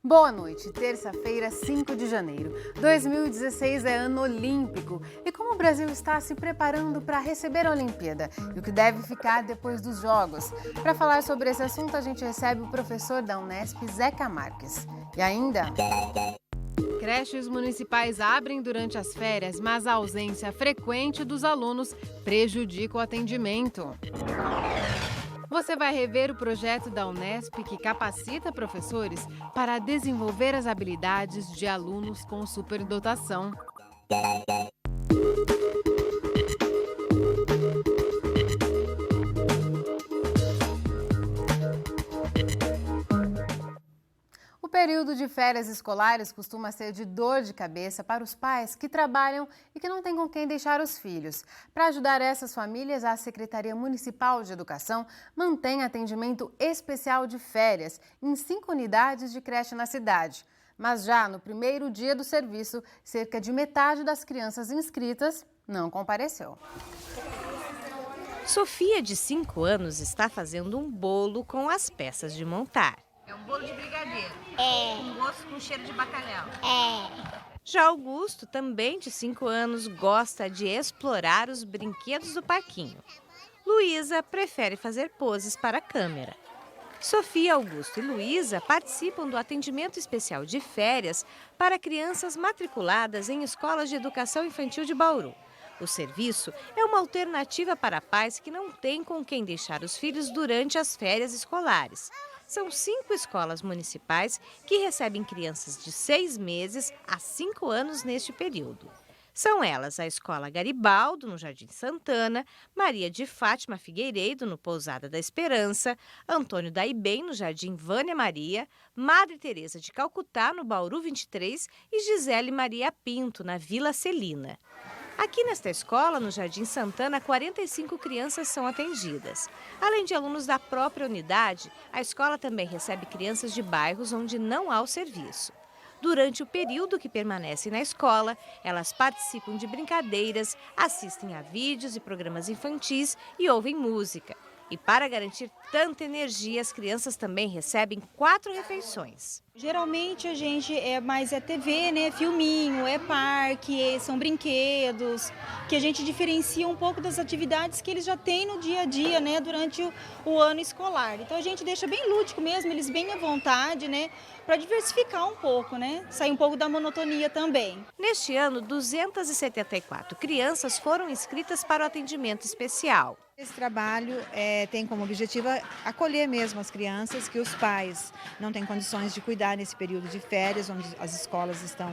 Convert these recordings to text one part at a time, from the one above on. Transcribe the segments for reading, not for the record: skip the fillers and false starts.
Boa noite, terça-feira, 5 de janeiro. 2016 é ano olímpico. E como o Brasil está se preparando para receber a Olimpíada? E o que deve ficar depois dos Jogos? Para falar sobre esse assunto, a gente recebe o professor da Unesp, Zeca Marques. E ainda... Creches municipais abrem durante as férias, mas a ausência frequente dos alunos prejudica o atendimento. Você vai rever o projeto da Unesp que capacita professores para desenvolver as habilidades de alunos com superdotação. O período de férias escolares costuma ser de dor de cabeça para os pais que trabalham e que não têm com quem deixar os filhos. Para ajudar essas famílias, a Secretaria Municipal de Educação mantém atendimento especial de férias em 5 unidades de creche na cidade. Mas já no primeiro dia do serviço, cerca de metade das crianças inscritas não compareceu. Sofia, de 5 anos, está fazendo um bolo com as peças de montar. É um bolo de brigadeiro. Com gosto com cheiro de bacalhau. Já Augusto, também de 5 anos, gosta de explorar os brinquedos do parquinho. Luísa prefere fazer poses para a câmera. Sofia, Augusto e Luísa participam do atendimento especial de férias para crianças matriculadas em escolas de educação infantil de Bauru. O serviço é uma alternativa para pais que não têm com quem deixar os filhos durante as férias escolares. São 5 escolas municipais que recebem crianças de 6 meses a 5 anos neste período. São elas a Escola Garibaldo, no Jardim Santana, Maria de Fátima Figueiredo, no Pousada da Esperança, Antônio da Ibem, no Jardim Vânia Maria, Madre Teresa de Calcutá, no Bauru 23 e Gisele Maria Pinto, na Vila Celina. Aqui nesta escola, no Jardim Santana, 45 crianças são atendidas. Além de alunos da própria unidade, a escola também recebe crianças de bairros onde não há o serviço. Durante o período que permanecem na escola, elas participam de brincadeiras, assistem a vídeos e programas infantis e ouvem música. E para garantir tanta energia, as crianças também recebem 4 refeições. Geralmente a gente é TV, né? Filminho, é parque, são brinquedos, que a gente diferencia um pouco das atividades que eles já têm no dia a dia, né? Durante o ano escolar. Então a gente deixa bem lúdico mesmo, eles bem à vontade, né? Para diversificar um pouco, né? Sair um pouco da monotonia também. Neste ano, 274 crianças foram inscritas para o atendimento especial. Esse trabalho tem como objetivo acolher mesmo as crianças que os pais não têm condições de cuidar nesse período de férias, onde as escolas estão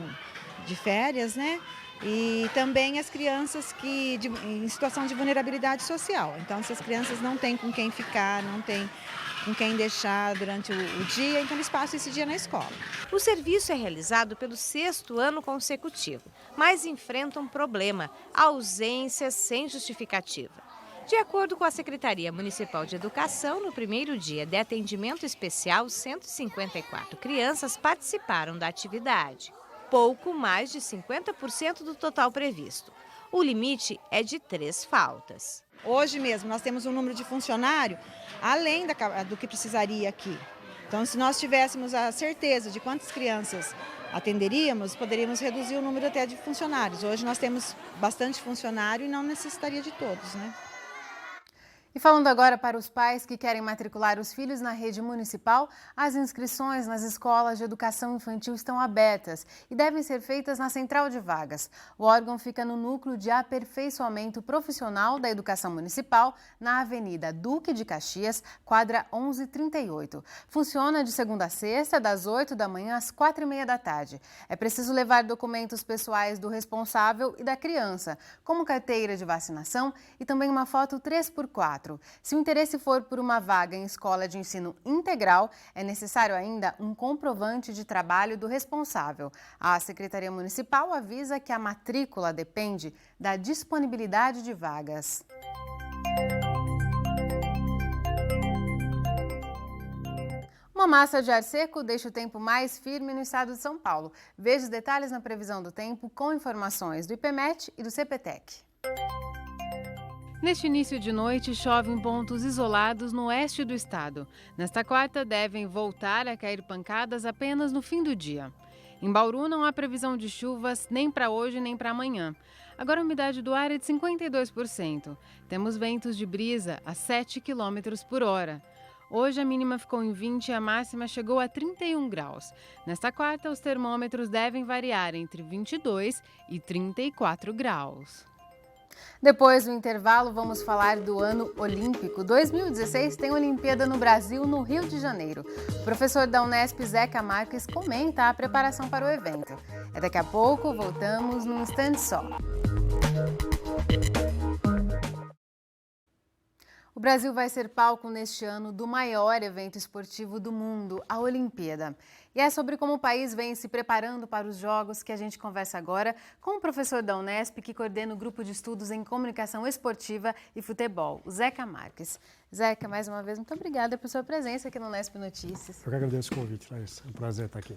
de férias, né? E também as crianças em situação de vulnerabilidade social. Então, essas crianças não têm com quem ficar, não têm com quem deixar durante o dia, então eles passam esse dia na escola. O serviço é realizado pelo 6º ano consecutivo, mas enfrenta um problema: ausências sem justificativa. De acordo com a Secretaria Municipal de Educação, no primeiro dia de atendimento especial, 154 crianças participaram da atividade. Pouco mais de 50% do total previsto. O limite é de 3 faltas. Hoje mesmo nós temos um número de funcionário além do que precisaria aqui. Então, se nós tivéssemos a certeza de quantas crianças atenderíamos, poderíamos reduzir o número até de funcionários. Hoje nós temos bastante funcionário e não necessitaria de todos, né? E falando agora para os pais que querem matricular os filhos na rede municipal, as inscrições nas escolas de educação infantil estão abertas e devem ser feitas na Central de Vagas. O órgão fica no Núcleo de Aperfeiçoamento Profissional da Educação Municipal, na Avenida Duque de Caxias, quadra 1138. Funciona de segunda a sexta, das 8 da manhã às 4h30 da tarde. É preciso levar documentos pessoais do responsável e da criança, como carteira de vacinação e também uma foto 3x4. Se o interesse for por uma vaga em escola de ensino integral, é necessário ainda um comprovante de trabalho do responsável. A Secretaria Municipal avisa que a matrícula depende da disponibilidade de vagas. Uma massa de ar seco deixa o tempo mais firme no estado de São Paulo. Veja os detalhes na previsão do tempo com informações do IPMET e do CPTEC. Neste início de noite, chove em pontos isolados no oeste do estado. Nesta quarta, devem voltar a cair pancadas apenas no fim do dia. Em Bauru, não há previsão de chuvas nem para hoje nem para amanhã. Agora, a umidade do ar é de 52%. Temos ventos de brisa a 7 km por hora. Hoje, a mínima ficou em 20 e a máxima chegou a 31 graus. Nesta quarta, os termômetros devem variar entre 22 e 34 graus. Depois do intervalo, vamos falar do ano olímpico. 2016 tem Olimpíada no Brasil, no Rio de Janeiro. O professor da Unesp, Zeca Marques, comenta a preparação para o evento. É daqui a pouco, voltamos num instante só. O Brasil vai ser palco neste ano do maior evento esportivo do mundo, a Olimpíada. E é sobre como o país vem se preparando para os Jogos que a gente conversa agora com o professor da Unesp, que coordena o grupo de estudos em comunicação esportiva e futebol, o Zeca Marques. Zeca, mais uma vez, muito obrigada por sua presença aqui no Unesp Notícias. Eu que agradeço o convite, Larissa. É um prazer estar aqui.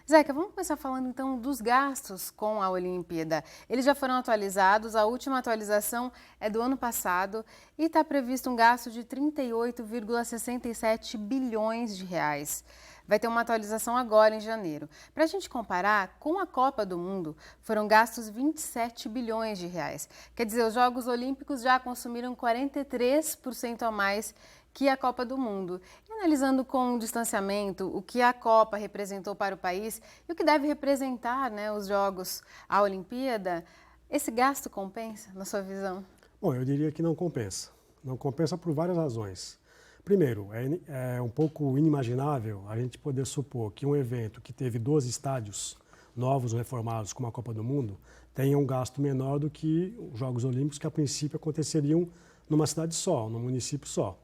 Zeca, vamos começar falando então dos gastos com a Olimpíada. Eles já foram atualizados, a última atualização é do ano passado e está previsto um gasto de 38,67 bilhões de reais. Vai ter uma atualização agora em janeiro. Para a gente comparar, com a Copa do Mundo, foram gastos 27 bilhões de reais. Quer dizer, os Jogos Olímpicos já consumiram 43% a mais que a Copa do Mundo. E analisando com o distanciamento o que a Copa representou para o país e o que deve representar, os Jogos, a Olimpíada, esse gasto compensa, na sua visão? Bom, eu diria que não compensa. Não compensa por várias razões. Primeiro, é um pouco inimaginável a gente poder supor que um evento que teve 12 estádios novos ou reformados, como a Copa do Mundo, tenha um gasto menor do que os Jogos Olímpicos, que a princípio aconteceriam numa cidade só, num município só.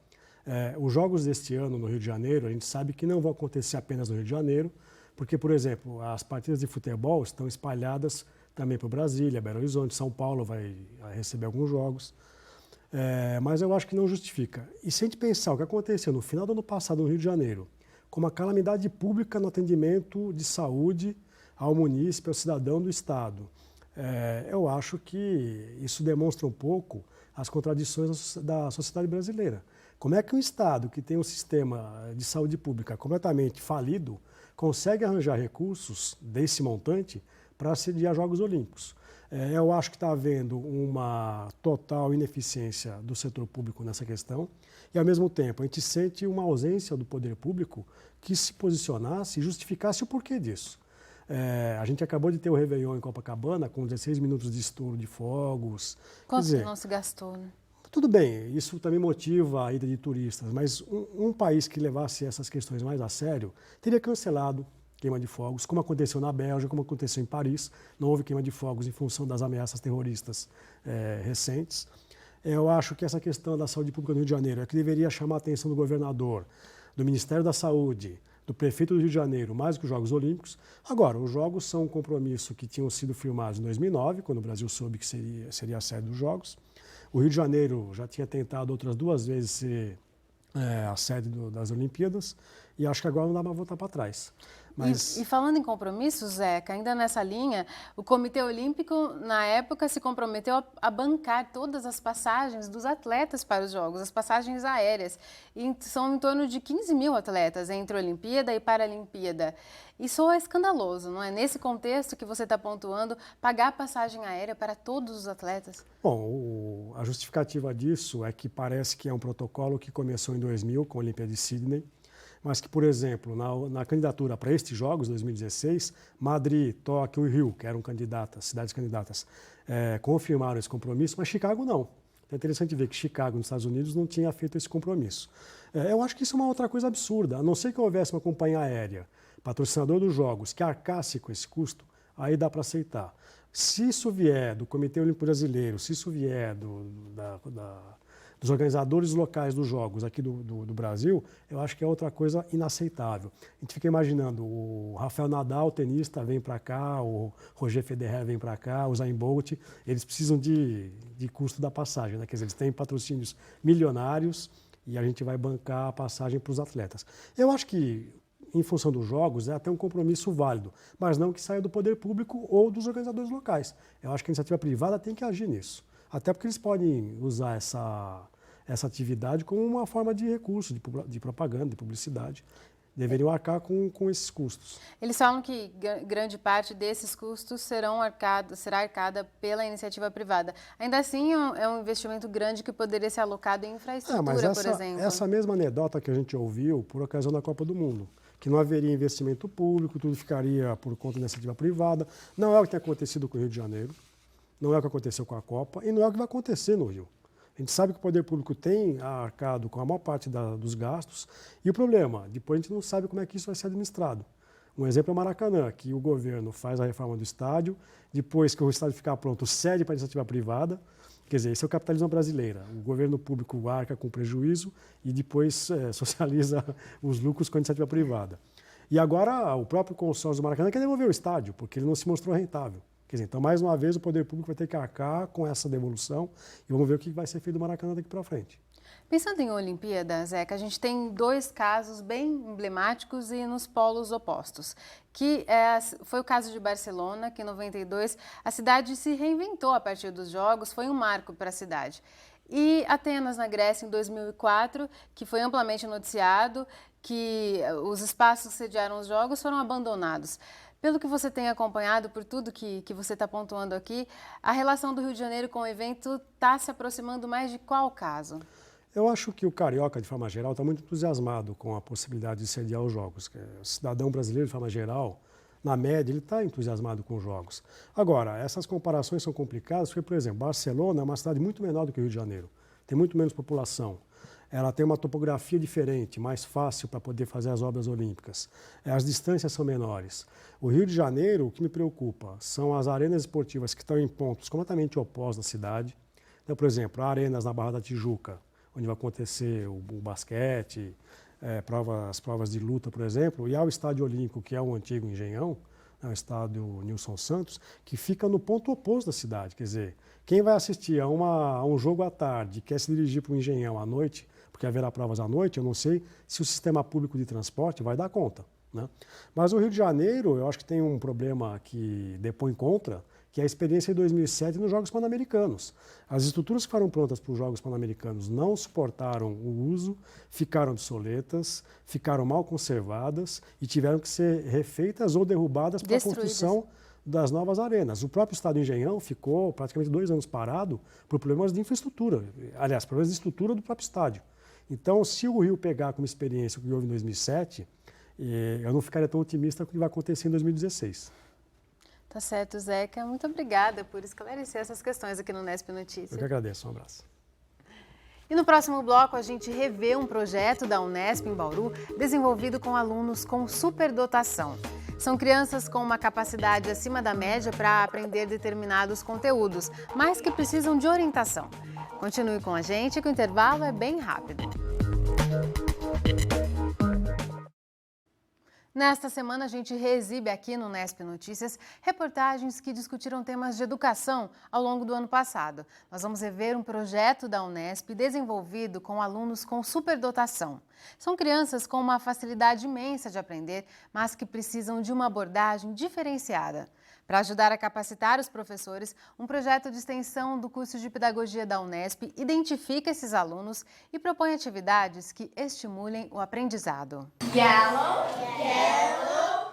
Os Jogos deste ano no Rio de Janeiro, a gente sabe que não vão acontecer apenas no Rio de Janeiro, porque, por exemplo, as partidas de futebol estão espalhadas também para Brasília, Belo Horizonte, São Paulo vai receber alguns jogos. Mas eu acho que não justifica. E se a gente pensar o que aconteceu no final do ano passado no Rio de Janeiro, com uma calamidade pública no atendimento de saúde ao munícipe, ao cidadão do Estado, eu acho que isso demonstra um pouco as contradições da sociedade brasileira. Como é que um Estado que tem um sistema de saúde pública completamente falido consegue arranjar recursos desse montante para sediar Jogos Olímpicos? Eu acho que está havendo uma total ineficiência do setor público nessa questão e, ao mesmo tempo, a gente sente uma ausência do poder público que se posicionasse e justificasse o porquê disso. A gente acabou de ter o Réveillon em Copacabana com 16 minutos de estouro de fogos. Quanto que não se gastou, né? Tudo bem, isso também motiva a ida de turistas, mas um país que levasse essas questões mais a sério teria cancelado queima de fogos, como aconteceu na Bélgica, como aconteceu em Paris. Não houve queima de fogos em função das ameaças terroristas recentes. Eu acho que essa questão da saúde pública no Rio de Janeiro é que deveria chamar a atenção do governador, do Ministério da Saúde, do prefeito do Rio de Janeiro, mais do que os Jogos Olímpicos. Agora, os Jogos são um compromisso que tinham sido firmados em 2009, quando o Brasil soube que seria a sede dos Jogos. O Rio de Janeiro já tinha tentado outras 2 vezes ser a sede das Olimpíadas e acho que agora não dá para voltar para trás. Mas... E falando em compromissos, Zeca, ainda nessa linha, o Comitê Olímpico, na época, se comprometeu a bancar todas as passagens dos atletas para os Jogos, as passagens aéreas. E são em torno de 15 mil atletas entre Olimpíada e Paralimpíada. Isso é escandaloso, não é? Nesse contexto que você está pontuando, pagar passagem aérea para todos os atletas? Bom, a justificativa disso é que parece que é um protocolo que começou em 2000 com a Olimpíada de Sydney, mas que, por exemplo, na candidatura para estes Jogos, 2016, Madrid, Tóquio e Rio, que eram cidades candidatas, confirmaram esse compromisso, mas Chicago não. É interessante ver que Chicago, nos Estados Unidos, não tinha feito esse compromisso. Eu acho que isso é uma outra coisa absurda, a não ser que houvesse uma companhia aérea, patrocinador dos Jogos, que arcasse com esse custo, aí dá para aceitar. Se isso vier do Comitê Olímpico Brasileiro, se isso vier dos organizadores locais dos Jogos aqui do Brasil, eu acho que é outra coisa inaceitável. A gente fica imaginando, o Rafael Nadal, tenista, vem para cá, o Roger Federer vem para cá, o Usain Bolt, eles precisam de custo da passagem, né? Quer dizer, eles têm patrocínios milionários e a gente vai bancar a passagem para os atletas. Eu acho que, em função dos Jogos, é até um compromisso válido, mas não que saia do poder público ou dos organizadores locais. Eu acho que a iniciativa privada tem que agir nisso. Até porque eles podem usar essa atividade como uma forma de recurso, de propaganda, de publicidade. Deveriam arcar com esses custos. Eles falam que grande parte desses custos será arcada pela iniciativa privada. Ainda assim, é um investimento grande que poderia ser alocado em infraestrutura, por exemplo. Essa mesma anedota que a gente ouviu por ocasião da Copa do Mundo, que não haveria investimento público, tudo ficaria por conta da iniciativa privada, não é o que tem acontecido com o Rio de Janeiro, não é o que aconteceu com a Copa e não é o que vai acontecer no Rio. A gente sabe que o poder público tem arcado com a maior parte dos gastos e o problema, depois a gente não sabe como é que isso vai ser administrado. Um exemplo é o Maracanã, que o governo faz a reforma do estádio, depois que o estádio ficar pronto, cede para a iniciativa privada. Quer dizer, esse é o capitalismo brasileiro. O governo público arca com prejuízo e depois socializa os lucros com a iniciativa privada. E agora o próprio consórcio do Maracanã quer devolver o estádio, porque ele não se mostrou rentável. Quer dizer, então, mais uma vez, o poder público vai ter que arcar com essa devolução e vamos ver o que vai ser feito do Maracanã daqui para frente. Pensando em Olimpíadas, Zeca, a gente tem 2 casos bem emblemáticos e nos polos opostos, que foi o caso de Barcelona, que em 92 a cidade se reinventou a partir dos Jogos, foi um marco para a cidade. E Atenas, na Grécia, em 2004, que foi amplamente noticiado, que os espaços que sediaram os Jogos foram abandonados. Pelo que você tem acompanhado, por tudo que você está pontuando aqui, a relação do Rio de Janeiro com o evento está se aproximando mais de qual caso? Eu acho que o carioca, de forma geral, está muito entusiasmado com a possibilidade de sediar os Jogos. O cidadão brasileiro, de forma geral, na média, ele está entusiasmado com os Jogos. Agora, essas comparações são complicadas, porque, por exemplo, Barcelona é uma cidade muito menor do que o Rio de Janeiro, tem muito menos população. Ela tem uma topografia diferente, mais fácil para poder fazer as obras olímpicas. As distâncias são menores. O Rio de Janeiro, o que me preocupa, são as arenas esportivas que estão em pontos completamente opostos da cidade. Então, por exemplo, há arenas na Barra da Tijuca, onde vai acontecer o basquete, as provas de luta, por exemplo, e há o Estádio Olímpico, que é o antigo Engenhão, o estádio Nilson Santos, que fica no ponto oposto da cidade. Quer dizer, quem vai assistir a um jogo à tarde, quer se dirigir para o Engenhão à noite, porque haverá provas à noite, eu não sei se o sistema público de transporte vai dar conta, né? Mas o Rio de Janeiro, eu acho que tem um problema que depõe contra, que é a experiência de 2007 nos Jogos Pan-Americanos. As estruturas que foram prontas para os Jogos Pan-Americanos não suportaram o uso, ficaram obsoletas, ficaram mal conservadas e tiveram que ser refeitas ou derrubadas para a construção das novas arenas. O próprio Estádio Engenhão ficou praticamente 2 anos parado por problemas de infraestrutura, aliás, problemas de estrutura do próprio estádio. Então, se o Rio pegar como experiência o que houve em 2007, eu não ficaria tão otimista com o que vai acontecer em 2016. Tá certo, Zeca. Muito obrigada por esclarecer essas questões aqui no Nesp Notícias. Eu que agradeço. Um abraço. E no próximo bloco, a gente revê um projeto da Unesp em Bauru, desenvolvido com alunos com superdotação. São crianças com uma capacidade acima da média para aprender determinados conteúdos, mas que precisam de orientação. Continue com a gente, que o intervalo é bem rápido. Nesta semana, a gente reexibe aqui no Nesp Notícias reportagens que discutiram temas de educação ao longo do ano passado. Nós vamos rever um projeto da Unesp desenvolvido com alunos com superdotação. São crianças com uma facilidade imensa de aprender, mas que precisam de uma abordagem diferenciada. Para ajudar a capacitar os professores, um projeto de extensão do curso de Pedagogia da Unesp identifica esses alunos e propõe atividades que estimulem o aprendizado. Yellow,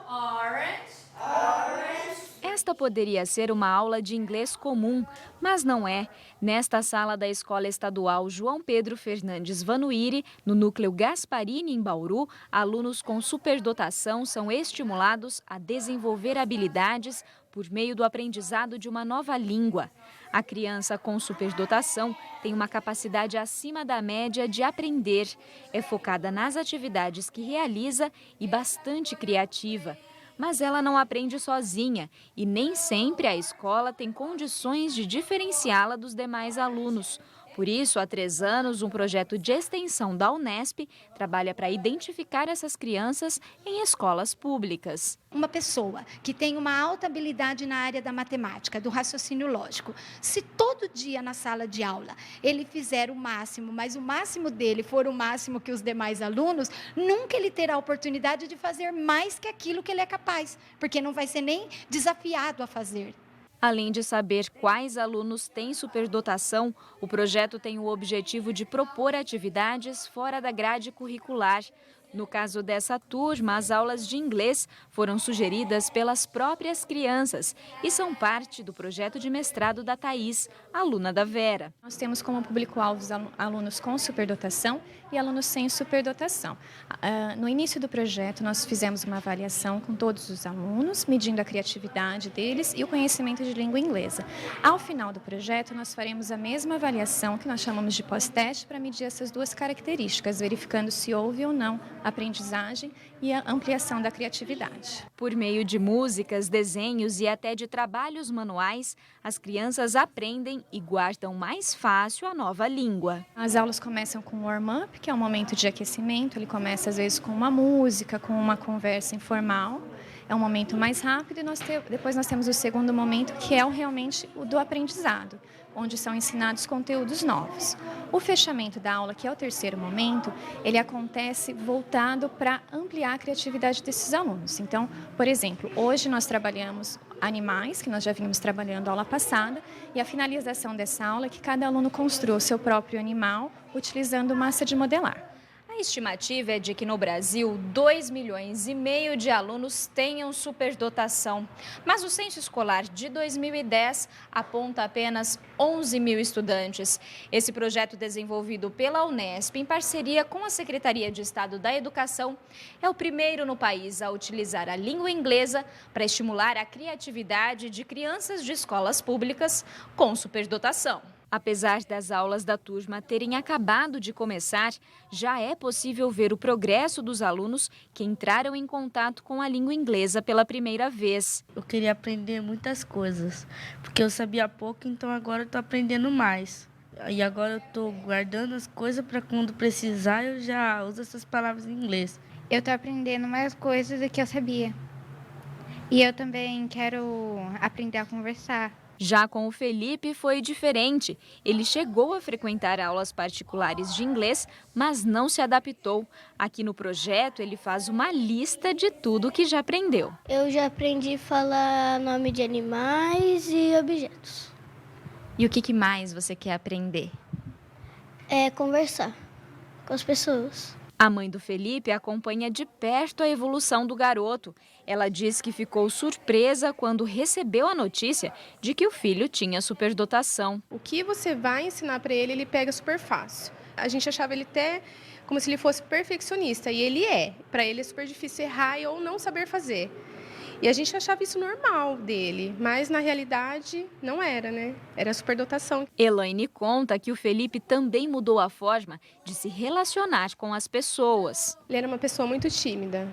orange. Esta poderia ser uma aula de inglês comum, mas não é. Nesta sala da Escola Estadual João Pedro Fernandes Vanuiri, no núcleo Gasparini, em Bauru, alunos com superdotação são estimulados a desenvolver habilidades por meio do aprendizado de uma nova língua. A criança com superdotação tem uma capacidade acima da média de aprender. É focada nas atividades que realiza e bastante criativa. Mas ela não aprende sozinha e nem sempre a escola tem condições de diferenciá-la dos demais alunos. Por isso, há 3 anos, um projeto de extensão da Unesp trabalha para identificar essas crianças em escolas públicas. Uma pessoa que tem uma alta habilidade na área da matemática, do raciocínio lógico, se todo dia na sala de aula ele fizer o máximo, mas o máximo dele for o máximo que os demais alunos, nunca ele terá a oportunidade de fazer mais que aquilo que ele é capaz, porque não vai ser nem desafiado a fazer. Além de saber quais alunos têm superdotação, o projeto tem o objetivo de propor atividades fora da grade curricular. No caso dessa turma, as aulas de inglês foram sugeridas pelas próprias crianças e são parte do projeto de mestrado da Thaís, aluna da Vera. Nós temos como público-alvo alunos com superdotação e alunos sem superdotação. No início do projeto, nós fizemos uma avaliação com todos os alunos, medindo a criatividade deles e o conhecimento de língua inglesa. Ao final do projeto, nós faremos a mesma avaliação que nós chamamos de pós-teste para medir essas duas características, verificando se houve ou não aprendizagem e a ampliação da criatividade. Por meio de músicas, desenhos e até de trabalhos manuais, as crianças aprendem e guardam mais fácil a nova língua. As aulas começam com o warm-up, que é um momento de aquecimento. Ele começa às vezes com uma música, com uma conversa informal. É um momento mais rápido e depois nós temos o segundo momento, que é realmente o do aprendizado, onde são ensinados conteúdos novos. O fechamento da aula, que é o terceiro momento, ele acontece voltado para ampliar a criatividade desses alunos. Então, por exemplo, hoje nós trabalhamos animais, que nós já vínhamos trabalhando a aula passada, e a finalização dessa aula é que cada aluno construa o seu próprio animal utilizando massa de modelar. A estimativa é de que no Brasil 2,5 milhões de alunos tenham superdotação. Mas o censo escolar de 2010 aponta apenas 11 mil estudantes. Esse projeto, desenvolvido pela Unesp em parceria com a Secretaria de Estado da Educação, é o primeiro no país a utilizar a língua inglesa para estimular a criatividade de crianças de escolas públicas com superdotação. Apesar das aulas da turma terem acabado de começar, já é possível ver o progresso dos alunos que entraram em contato com a língua inglesa pela primeira vez. Eu queria aprender muitas coisas, porque eu sabia pouco, então agora eu estou aprendendo mais. E agora eu estou guardando as coisas para quando precisar eu já uso essas palavras em inglês. Eu estou aprendendo mais coisas do que eu sabia. E eu também quero aprender a conversar. Já com o Felipe foi diferente. Ele chegou a frequentar aulas particulares de inglês, mas não se adaptou. Aqui no projeto, ele faz uma lista de tudo que já aprendeu. Eu já aprendi a falar nome de animais e objetos. E o que mais você quer aprender? É conversar com as pessoas. A mãe do Felipe acompanha de perto a evolução do garoto. Ela diz que ficou surpresa quando recebeu a notícia de que o filho tinha superdotação. O que você vai ensinar para ele, ele pega super fácil. A gente achava ele até como se ele fosse perfeccionista, e ele é. Para ele é super difícil errar ou não saber fazer. E a gente achava isso normal dele, mas na realidade não era, né? Era superdotação. Elaine conta que o Felipe também mudou a forma de se relacionar com as pessoas. Ele era uma pessoa muito tímida.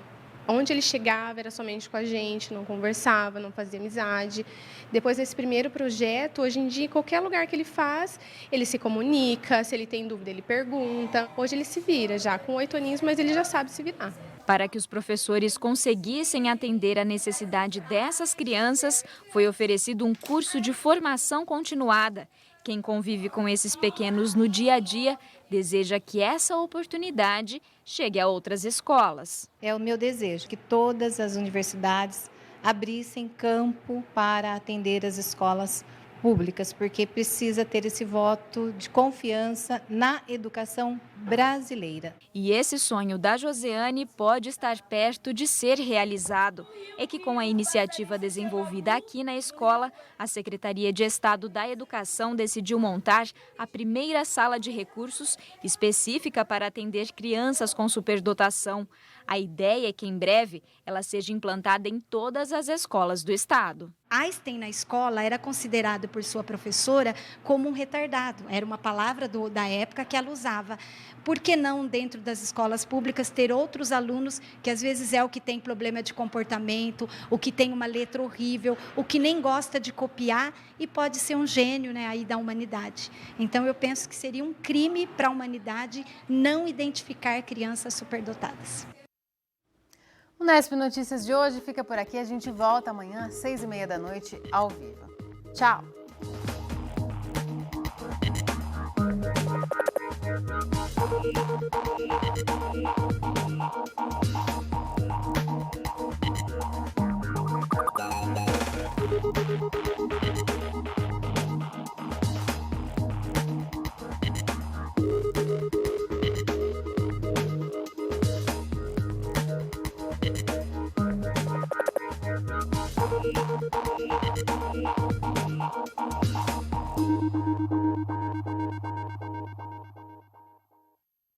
Onde ele chegava era somente com a gente, não conversava, não fazia amizade. Depois desse primeiro projeto, hoje em dia, em qualquer lugar que ele faz, ele se comunica, se ele tem dúvida, ele pergunta. Hoje ele se vira já, com 8 aninhos, mas ele já sabe se virar. Para que os professores conseguissem atender a necessidade dessas crianças, foi oferecido um curso de formação continuada. Quem convive com esses pequenos no dia a dia deseja que essa oportunidade chegue a outras escolas. É o meu desejo que todas as universidades abrissem campo para atender as escolas públicas, porque precisa ter esse voto de confiança na educação brasileira. E esse sonho da Josiane pode estar perto de ser realizado. É que com a iniciativa desenvolvida aqui na escola, a Secretaria de Estado da Educação decidiu montar a primeira sala de recursos específica para atender crianças com superdotação. A ideia é que, em breve, ela seja implantada em todas as escolas do estado. Einstein, na escola, era considerado por sua professora como um retardado. Era uma palavra da época que ela usava. Por que não, dentro das escolas públicas, ter outros alunos que, às vezes, é o que tem problema de comportamento, o que tem uma letra horrível, o que nem gosta de copiar e pode ser um gênio, né, aí da humanidade. Então, eu penso que seria um crime para a humanidade não identificar crianças superdotadas. O Unesp Notícias de hoje fica por aqui. A gente volta amanhã às 6h30 da noite, ao vivo. Tchau! Música